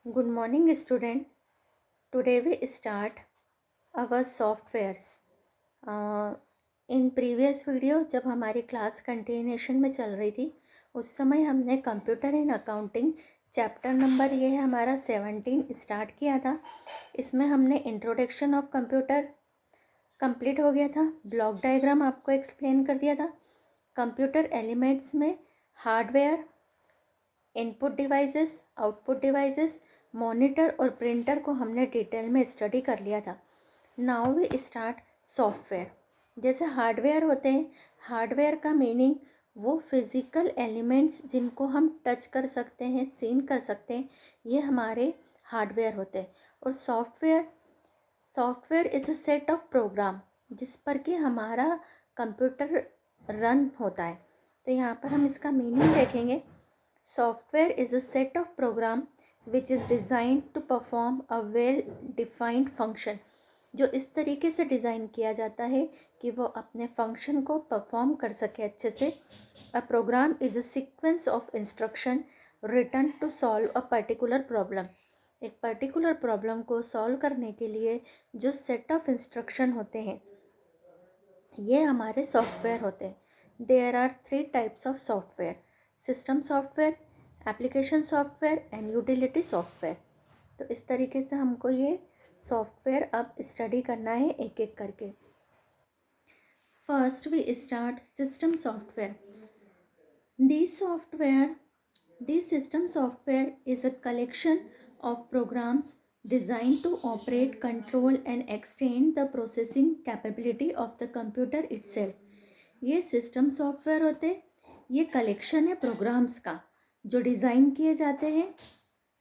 Good morning, student. Today we start our softwares. In previous video जब हमारी class continuation में चल रही थी उस समय हमने computer in accounting chapter number ये है हमारा 17 स्टार्ट किया था। इसमें हमने इंट्रोडक्शन ऑफ कंप्यूटर कंप्लीट हो गया था। ब्लॉक डायग्राम आपको एक्सप्लेन कर दिया था। कंप्यूटर एलिमेंट्स में hardware, input devices, output devices, monitor और प्रिंटर को हमने डिटेल में स्टडी कर लिया था। Now we start software. जैसे हार्डवेयर होते हैं, हार्डवेयर का मीनिंग वो फिज़िकल एलिमेंट्स जिनको हम टच कर सकते हैं, सीन कर सकते हैं, ये हमारे हार्डवेयर होते हैं। और software is a set of program जिस पर कि हमारा कंप्यूटर रन होता है। तो यहाँ पर हम इसका मीनिंग देखेंगे। Software is a set of program which is designed to perform a well-defined function, जो इस तरीके से डिज़ाइन किया जाता है कि वो अपने फंक्शन को परफॉर्म कर सके अच्छे से। A program is a sequence of instruction written to solve a particular problem. एक पर्टिकुलर प्रॉब्लम को सॉल्व करने के लिए जो सेट ऑफ इंस्ट्रक्शन होते हैं ये हमारे सॉफ्टवेयर होते हैं। There are 3 types of software: system software, application software and utility software. तो इस तरीके से हमको ये सॉफ्टवेयर अब स्टडी करना है एक एक करके। First we start system software. This system software is a collection of programs designed to operate, control and extend the processing capability of the computer itself. ये सिस्टम सॉफ्टवेयर होते हैं, ये कलेक्शन है प्रोग्राम्स का जो डिज़ाइन किए जाते हैं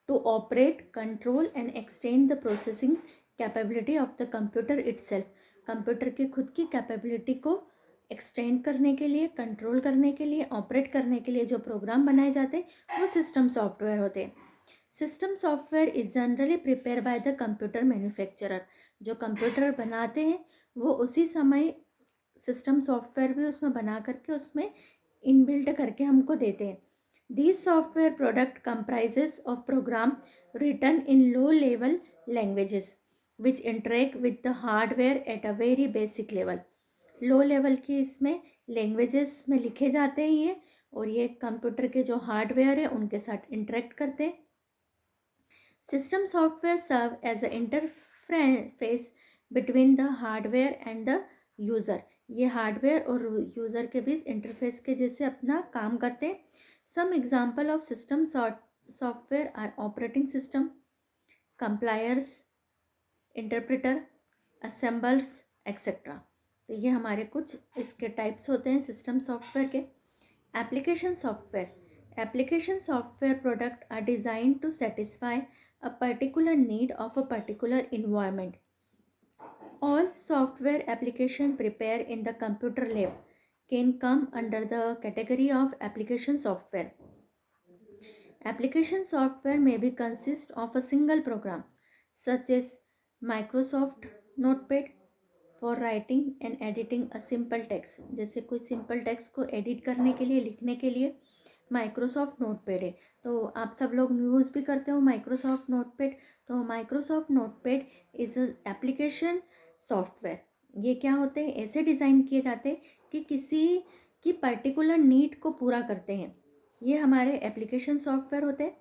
to operate, control and extend the processing capability of the computer itself. Computer की खुद की कैपेबिलिटी को एक्सटेंड करने के लिए, कंट्रोल करने के लिए, ऑपरेट करने के लिए जो प्रोग्राम बनाए जाते हैं वो सिस्टम सॉफ्टवेयर होते हैं। System software is generally prepare by the computer manufacturer. जो कंप्यूटर बनाते हैं वो उसी समय सिस्टम सॉफ्टवेयर भी उसमें बना करके उसमें इनबिल्ट करके हमको देते हैं। These software product comprises of program written in low level languages which interact with the hardware at a very basic level. Low level की इसमें लैंग्वेजेस में लिखे जाते हैं ये, और ये कंप्यूटर के जो हार्डवेयर है उनके साथ इंटरेक्ट करते हैं। System software serve as a interface between the hardware and the user. ये हार्डवेयर और यूज़र के बीच इंटरफेस के जैसे अपना काम करते हैं। Some example of system software are operating system, compilers, interpreter, assemblers etcetera. तो ये हमारे कुछ इसके टाइप्स होते हैं सिस्टम सॉफ्टवेयर के। Application software product are design to satisfy a particular need of a particular environment. All software application prepared in the computer lab can come under the category of application software. Application software may be consist of a single program such as Microsoft Notepad for writing and editing a simple text. जैसे कोई simple text को edit करने के लिए, लिखने के लिए Microsoft notepad है। तो आप सब लोग यूज़ भी करते हो माइक्रोसॉफ्ट नोटपैड। तो Microsoft notepad is application software. ये क्या होते हैं, ऐसे डिज़ाइन किए जाते हैं कि किसी की पर्टिकुलर नीड को पूरा करते हैं। ये हमारे एप्लीकेशन सॉफ्टवेयर होते हैं।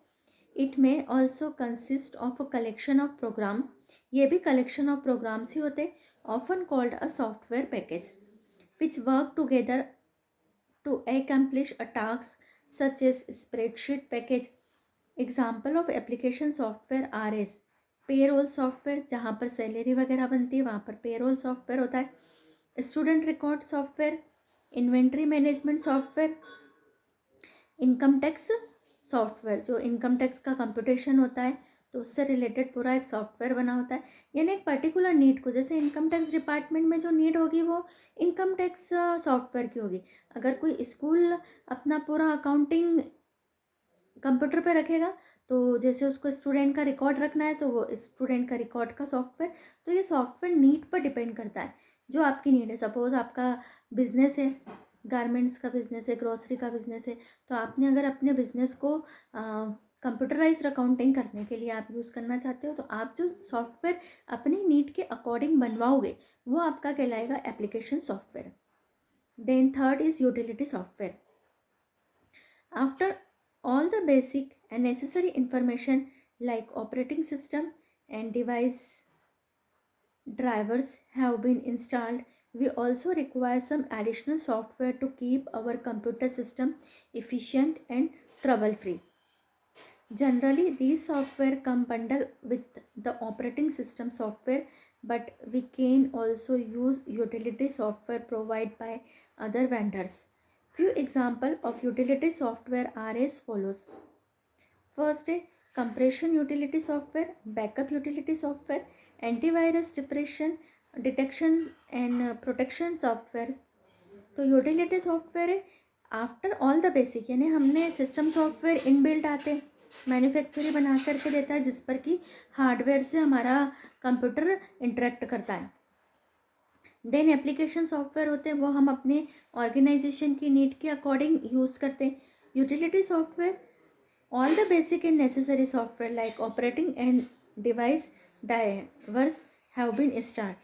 It may also consist of a collection of program. ये भी कलेक्शन ऑफ प्रोग्राम्स ही होते हैं, often called a software package, which work together to accomplish a task such as spreadsheet package. Example of application software are as payroll software, जहाँ पर salary वगैरह बनती है वहाँ पर पेरोल सॉफ्टवेयर होता है। Student record software, inventory management software, income tax software, जो इनकम टैक्स का कंप्यूटेशन होता है तो उससे रिलेटेड पूरा एक सॉफ्टवेयर बना होता है। यानी एक पर्टिकुलर नीड को, जैसे इनकम टैक्स डिपार्टमेंट में जो नीड होगी वो इनकम टैक्स सॉफ्टवेयर की होगी। अगर कोई स्कूल अपना पूरा अकाउंटिंग कंप्यूटर पे रखेगा तो जैसे उसको स्टूडेंट का रिकॉर्ड रखना है तो वो स्टूडेंट का रिकॉर्ड का सॉफ्टवेयर। तो ये सॉफ्टवेयर नीड पर डिपेंड करता है, जो आपकी नीड है। सपोज़ आपका बिजनेस है, गारमेंट्स का बिज़नेस है, ग्रोसरी का बिज़नेस है, तो आपने अगर अपने बिज़नेस को कंप्यूटराइज्ड अकाउंटिंग करने के लिए आप यूज़ करना चाहते हो, तो आप जो सॉफ्टवेयर अपनी नीड के अकॉर्डिंग बनवाओगे वो आपका कहलाएगा application software. Then third is utility software. After all the basic and necessary information like operating system and device drivers have been installed, we also require some additional software to keep our computer system efficient and trouble free. Generally, these software come bundled with the operating system software, but we can also use utility software provided by other vendors. Few examples of utility software are as follows. First है compression utility software, backup utility software, antivirus detection and protection software. तो utility software है after all the basic, यानी हमने system software inbuilt आते हैं, manufacturer बना करके देता है जिस पर कि हार्डवेयर से हमारा कंप्यूटर इंटरेक्ट करता है. देन एप्लीकेशन सॉफ्टवेयर होते हैं, वो हम अपने ऑर्गेनाइजेशन की नीड के अकॉर्डिंग यूज़ करते हैं. Utility software all the basic and necessary software like operating and device drivers have been installed.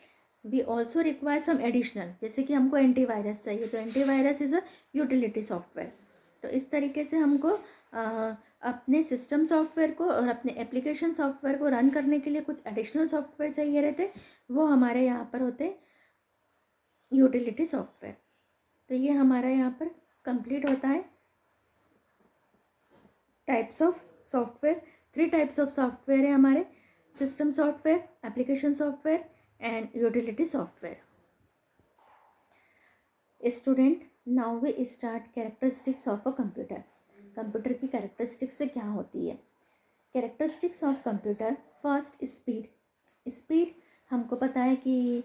We also require some additional, जैसे कि हमको एंटीवायरस चाहिए तो antivirus is a utility software. तो इस तरीके से हमको अपने सिस्टम सॉफ्टवेयर को और अपने एप्लीकेशन सॉफ्टवेयर को रन करने के लिए कुछ एडिशनल सॉफ्टवेयर चाहिए रहते, वो हमारे यहाँ पर होते यूटिलिटी सॉफ्टवेयर. तो ये हमारा यहाँ पर कंप्लीट होता है types of software. 3 types of software है हमारे, system software, application software and utility software. Student, now we start characteristics of a computer. Computer की कैरेक्टरिस्टिक्स से क्या होती है. Characteristics of computer. First, speed. Speed हमको पता है कि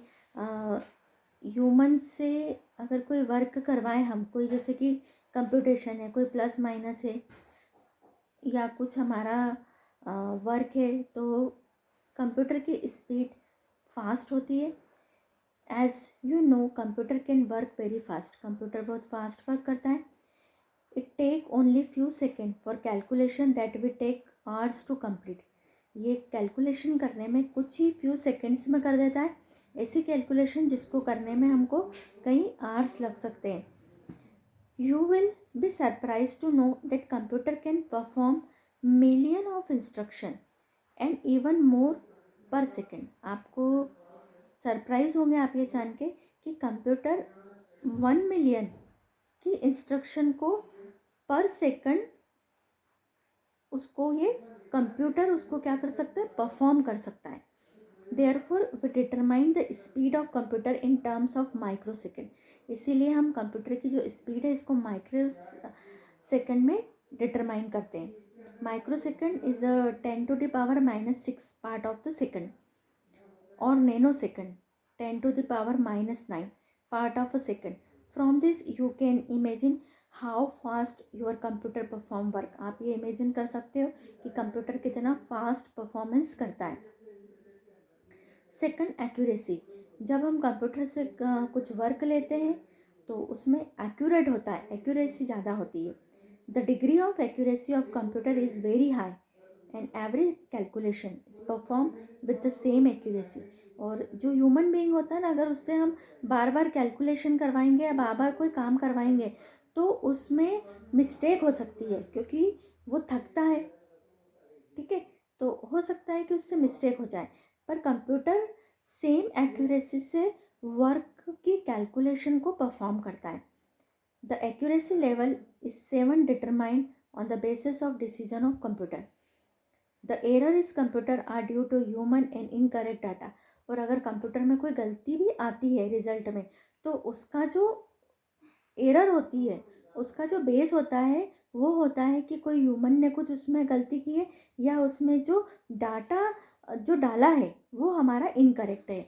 ह्यूमन से अगर कोई वर्क करवाएं हम, कोई जैसे कि कंप्यूटेशन है, कोई प्लस माइनस है या कुछ हमारा वर्क है, तो कंप्यूटर की स्पीड फास्ट होती है. As you know computer can work very fast. Computer बहुत फास्ट वर्क करता है. It take only few second for calculation that we take hours to complete. ये कैलकुलेशन करने में कुछ ही फ्यू सेकेंड्स में कर देता है, ऐसी कैलकुलेशन जिसको करने में हमको कई आवर्स लग सकते हैं. You will be surprised to know that computer can perform million of instruction and even more per second. आपको सरप्राइज होंगे आप ये जान के कि कंप्यूटर 1 मिलियन की इंस्ट्रक्शन को पर सेकंड उसको ये कंप्यूटर उसको क्या कर सकता है, परफॉर्म कर सकता है. Therefore, we determine the speed of computer in terms of microsecond. इसीलिए हम कंप्यूटर की जो स्पीड है इसको माइक्रो सेकेंड में डिटरमाइन करते हैं. Microsecond is 10⁻⁻⁶ part of the second, और nanosecond 10⁻⁹ part of a second. From this you can imagine how fast your computer perform work. आप ये इमेजिन कर सकते हो कि कंप्यूटर कितना फास्ट परफॉर्मेंस करता है. Second, accuracy. जब हम कंप्यूटर से कुछ वर्क लेते हैं तो उसमें एक्यूरेट होता है, एक्यूरेसी ज़्यादा होती है. The degree of accuracy of computer is very high and every calculation is perform with the same accuracy. और जो ह्यूमन बीइंग होता है ना, अगर उससे हम बार बार कैलकुलेशन करवाएंगे या बार बार कोई काम करवाएंगे तो उसमें मिस्टेक हो सकती है क्योंकि वो थकता है. ठीक है, तो हो सकता है कि उससे मिस्टेक हो जाए, पर कंप्यूटर सेम एक्यूरेसी से वर्क की कैलकुलेशन को परफॉर्म करता है. The accuracy level is 7 determined on the basis of decision of computer. The error is computer are due to human and incorrect data. और अगर कंप्यूटर में कोई गलती भी आती है रिजल्ट में, तो उसका जो एरर होती है, उसका जो बेस होता है वो होता है कि कोई ह्यूमन ने कुछ उसमें गलती की है या उसमें जो डाटा जो डाला है वो हमारा इनकरेक्ट है.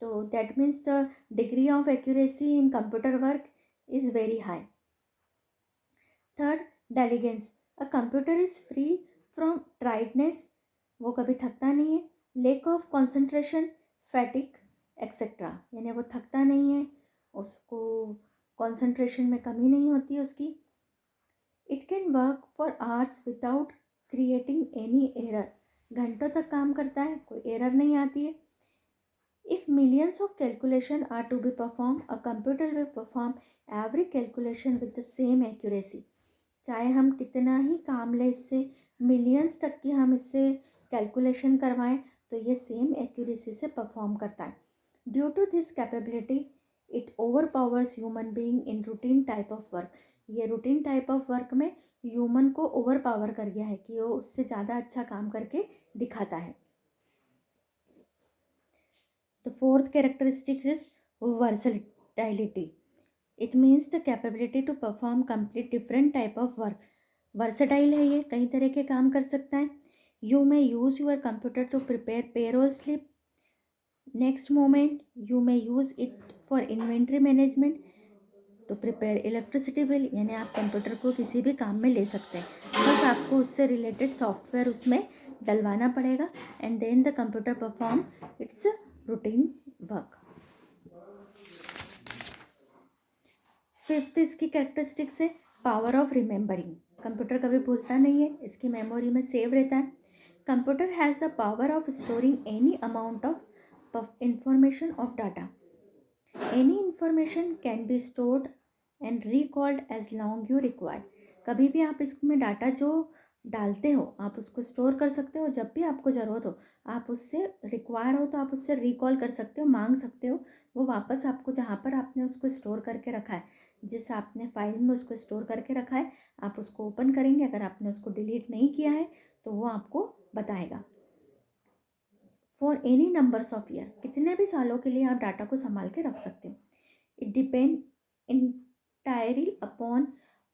तो that means the degree of accuracy in computer work is very high. Third, diligence. A computer is free from tiredness. वो कभी थकता नहीं है. Lack of concentration, fatigue etcetera. यानी वो थकता नहीं है, उसको कॉन्सेंट्रेशन में कमी नहीं होती है उसकी. It can work for hours without creating any error, घंटों तक काम करता है, कोई एरर नहीं आती है। If millions of calculation are to be performed, a computer will perform every calculation with the same accuracy. चाहे हम कितना ही काम लें इससे, मिलियंस तक की हम इससे कैलकुलेशन करवाएं, तो ये सेम एक्यूरेसी से परफॉर्म करता है। Due to this capability it overpowers human being in routine type of work. ये रूटीन टाइप ऑफ वर्क में ह्यूमन को ओवर पावर कर गया है कि वो उससे ज़्यादा अच्छा काम करके दिखाता है। The fourth characteristic is versatility. It means the capability to perform complete different type of work. Versatile है ये, कई तरह के काम कर सकता है। You may use your computer to prepare payroll slip. Next moment, you may use it for inventory management, to prepare electricity bill। यानी आप कंप्यूटर को किसी भी काम में ले सकते हैं, बस आपको उससे रिलेटेड सॉफ्टवेयर उसमें डलवाना पड़ेगा, and then the computer perform its routine work. Fifth इसकी कैरेक्टरिस्टिक्स है पावर ऑफ रिमेंबरिंग। कंप्यूटर कभी भूलता नहीं है, इसकी मेमोरी में सेव रहता है। Computer has the power of storing any amount of information of data. Any information can be stored and recalled as long you require. कभी भी आप इसमें डाटा जो डालते हो आप उसको स्टोर कर सकते हो, जब भी आपको ज़रूरत हो आप उससे रिक्वायर हो तो आप उससे रिकॉल कर सकते हो, मांग सकते हो, वो वापस आपको जहाँ पर आपने उसको स्टोर करके रखा है, जिस आपने फाइल में उसको स्टोर करके रखा है, आप उसको ओपन करेंगे, अगर आपने उसको डिलीट नहीं किया है तो वो आपको बताएगा। For any numbers of year, कितने भी सालों के लिए आप डाटा को संभाल के रख सकते हो। It depend entirely upon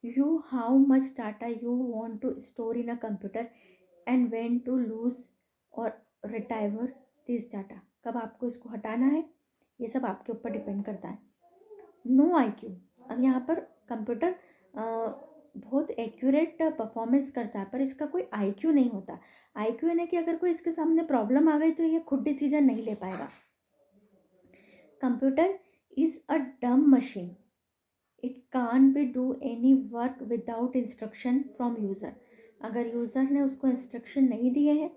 you how much data you want to store in a computer and when to lose or retrieve this data। कब आपको इसको हटाना है ये सब आपके ऊपर डिपेंड करता है। नो IQ, अब यहाँ पर कंप्यूटर बहुत एक्यूरेट परफॉर्मेंस करता है पर इसका कोई IQ नहीं होता। IQ यानी कि अगर कोई इसके सामने प्रॉब्लम आ गई तो ये खुद डिसीजन नहीं ले पाएगा। Computer is a dumb machine, it can't be do any work without instruction from user. अगर यूज़र ने उसको इंस्ट्रक्शन नहीं दिए हैं,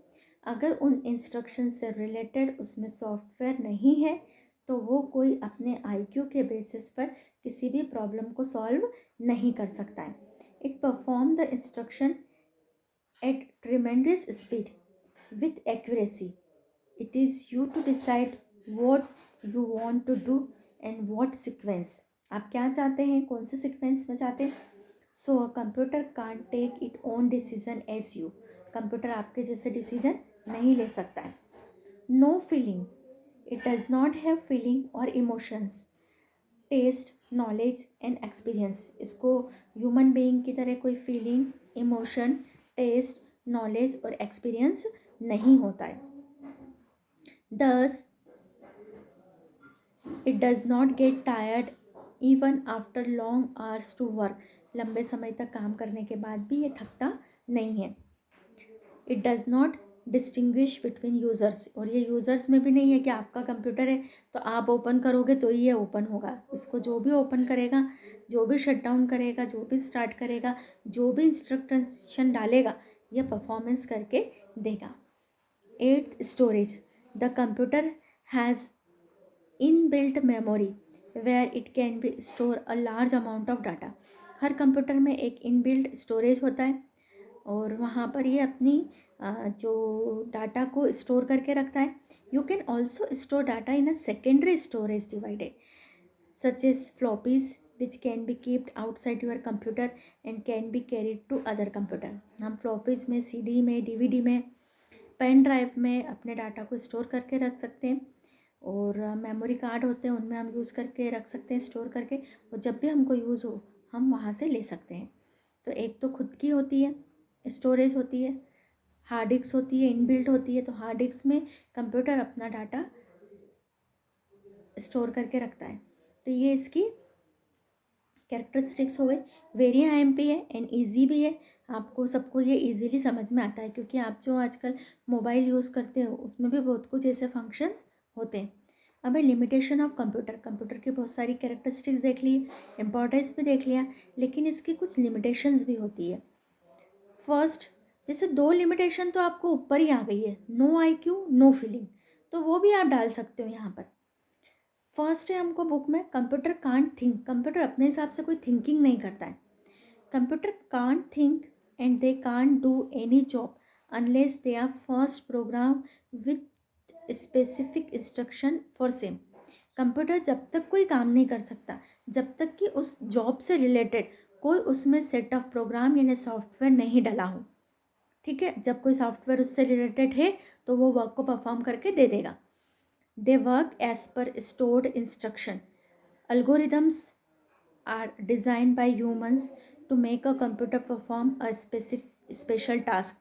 अगर उन इंस्ट्रक्शन से रिलेटेड उसमें सॉफ्टवेयर नहीं है तो वो कोई अपने IQ के बेसिस पर किसी भी प्रॉब्लम को सॉल्व नहीं कर सकता है। It perform the instruction at tremendous speed with accuracy. It is you to decide what you want to do and what sequence. आप क्या चाहते हैं, कौन से सीक्वेंस में चाहते हैं। So computer can't take it own decision as you. Computer आपके जैसे डिसीजन नहीं ले सकता है। No feeling, it does not have feeling और emotions, taste, knowledge and experience. इसको ह्यूमन बीइंग की तरह कोई फीलिंग, इमोशन, टेस्ट, नॉलेज और एक्सपीरियंस नहीं होता है। Thus it does not get tired even after long hours to work. लंबे समय तक काम करने के बाद भी ये थकता नहीं है। It does not distinguish between users, और ये यूज़र्स में भी नहीं है कि आपका कंप्यूटर है तो आप ओपन करोगे तो ही ये ओपन होगा। इसको जो भी ओपन करेगा, जो भी शट डाउन करेगा, जो भी स्टार्ट करेगा, जो भी इंस्ट्रक्शन डालेगा, ये परफॉर्मेंस करके देगा। Eighth, storage. The computer has inbuilt memory where it can be store a large amount of data. हर कंप्यूटर में एक इनबिल्ट स्टोरेज होता है और वहाँ पर ये अपनी जो डाटा को स्टोर करके रखता है। You can also store data in a secondary storage divided such as floppies which can be keeped outside your computer and can be carried to other computer. हम फ्लॉपीज में, CD में, DVD में, pen drive में अपने data को store करके रख सकते हैं, और मेमोरी कार्ड होते हैं उनमें हम यूज़ करके रख सकते हैं स्टोर करके, और जब भी हमको यूज़ हो हम वहाँ से ले सकते हैं। तो एक तो खुद की होती है स्टोरेज होती है, हार्ड डिस्क होती है, इनबिल्ट होती है। तो हार्ड डिस्क में कंप्यूटर अपना डाटा स्टोर करके रखता है। तो ये इसकी कैरेक्टरिस्टिक्स हो गई। वेरी IMP है एंड ईजी भी है। आपको सबको ये इजीली समझ में आता है क्योंकि आप जो आजकल मोबाइल यूज़ करते हो उसमें भी बहुत कुछ ऐसे फंक्शंस होते हैं। अब है लिमिटेशन ऑफ कंप्यूटर। कंप्यूटर की बहुत सारी कैरेक्टरिस्टिक्स देख ली, इम्पोर्टेंस भी देख लिया, लेकिन इसकी कुछ लिमिटेशंस भी होती है। फर्स्ट, जैसे 2 लिमिटेशन तो आपको ऊपर ही आ गई है, नो IQ नो फीलिंग, तो वो भी आप डाल सकते हो यहाँ पर। फर्स्ट है हमको बुक में कंप्यूटर कांट थिंक, कंप्यूटर अपने हिसाब से कोई थिंकिंग नहीं करता है। Computer can't think and they can't do any job unless they are first program with specific instruction for same. Computer जब तक कोई काम नहीं कर सकता जब तक कि उस जॉब से रिलेटेड कोई उसमें सेट ऑफ प्रोग्राम यानी सॉफ्टवेयर नहीं डला हो। ठीक है, जब कोई सॉफ्टवेयर उससे रिलेटेड है तो वो वर्क को परफॉर्म करके दे देगा। They work as per stored instruction. Algorithms are designed by humans to make a computer perform a special task.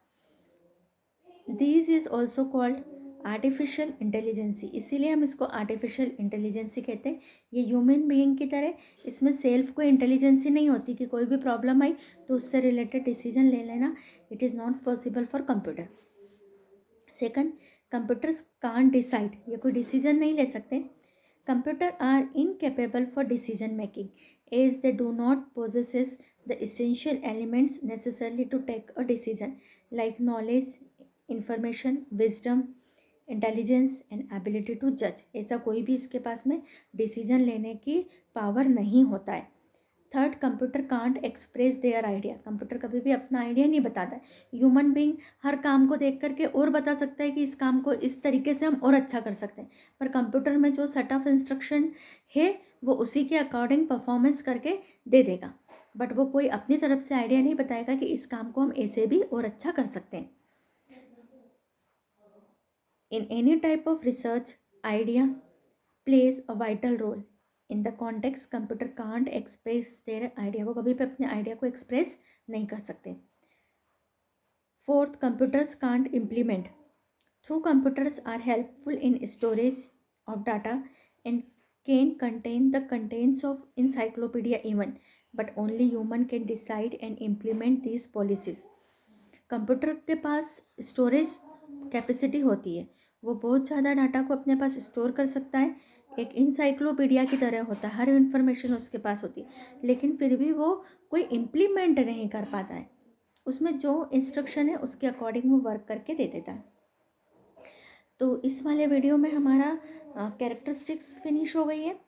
This is also called artificial intelligence, इसीलिए हम इसको आर्टिफिशियल इंटेलिजेंसी कहते हैं। ये ह्यूमन बीइंग की तरह इसमें सेल्फ कोई इंटेलिजेंसी नहीं होती कि कोई भी प्रॉब्लम आई तो उससे रिलेटेड डिसीजन ले लेना, it is not possible for computer. Second, computers can't decide, ये कोई डिसीजन नहीं ले सकते। Computer are incapable for decision making as they do not possesses the essential elements necessarily to take a decision like knowledge, information, wisdom, intelligence and ability to जज। ऐसा कोई भी इसके पास में डिसीजन लेने की पावर नहीं होता है। Third, computer can't express their idea, computer कभी भी अपना आइडिया नहीं बताता है। ह्यूमन बीइंग हर काम को देख करके और बता सकता है कि इस काम को इस तरीके से हम और अच्छा कर सकते हैं, पर कंप्यूटर में जो सेट ऑफ इंस्ट्रक्शन है वो उसी के अकॉर्डिंग परफॉर्मेंस करके दे देगा, बट वो कोई अपनी तरफ से आइडिया नहीं बताएगा कि इस काम को हम ऐसे भी और अच्छा कर सकते हैं। In any type of research, idea plays a vital role. In the context, computer can't express their idea, वो कभी भी अपने आइडिया को एक्सप्रेस नहीं कर सकते। Fourth, computers can't implement. Through computers are helpful in storage of data and can contain the contents of encyclopedia even, but only human can decide and implement these policies. Computer के पास storage capacity होती है, वो बहुत ज़्यादा data को अपने पास store कर सकता है, एक इंसाइक्लोपीडिया की तरह होता है, हर इन्फॉर्मेशन उसके पास होती है, लेकिन फिर भी वो कोई इम्प्लीमेंट नहीं कर पाता है, उसमें जो इंस्ट्रक्शन है उसके अकॉर्डिंग वो वर्क करके दे देता है। तो इस वाले वीडियो में हमारा कैरेक्टरिस्टिक्स फिनिश हो गई है,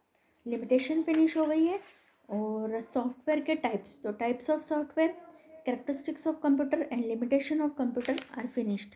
लिमिटेशन फिनिश हो गई है, और सॉफ्टवेयर के टाइप्स, तो types of software, characteristics of computer and limitation of computer are finished.